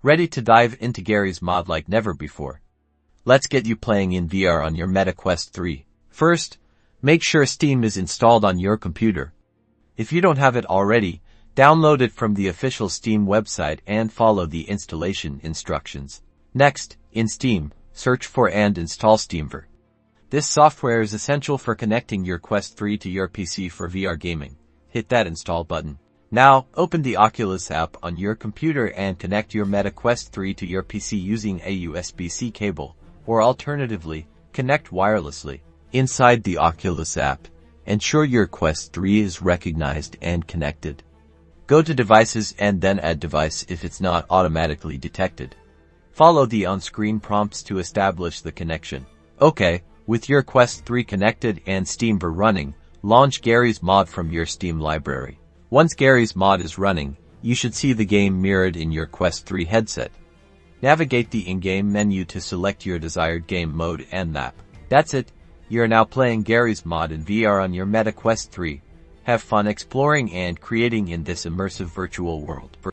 Ready to dive into Garry's mod like never before? Let's get you playing in VR on your Meta Quest 3. First, make sure Steam is installed on your computer. If you don't have it already, download it from the official Steam website and follow the installation instructions. Next, in Steam, search for and install SteamVR. This software is essential for connecting your Quest 3 to your PC for VR gaming. Hit that install button. Now, open the Oculus app on your computer and connect your Meta Quest 3 to your PC using a USB-C cable, or alternatively, connect wirelessly. Inside the Oculus app, ensure your Quest 3 is recognized and connected. Go to Devices and then Add Device if it's not automatically detected. Follow the on-screen prompts to establish the connection. Okay, with your Quest 3 connected and SteamVR running, launch Garry's mod from your Steam library. Once Garry's mod is running, you should see the game mirrored in your Quest 3 headset. Navigate the in-game menu to select your desired game mode and map. That's it, you're now playing Garry's mod in VR on your Meta Quest 3. Have fun exploring and creating in this immersive virtual world.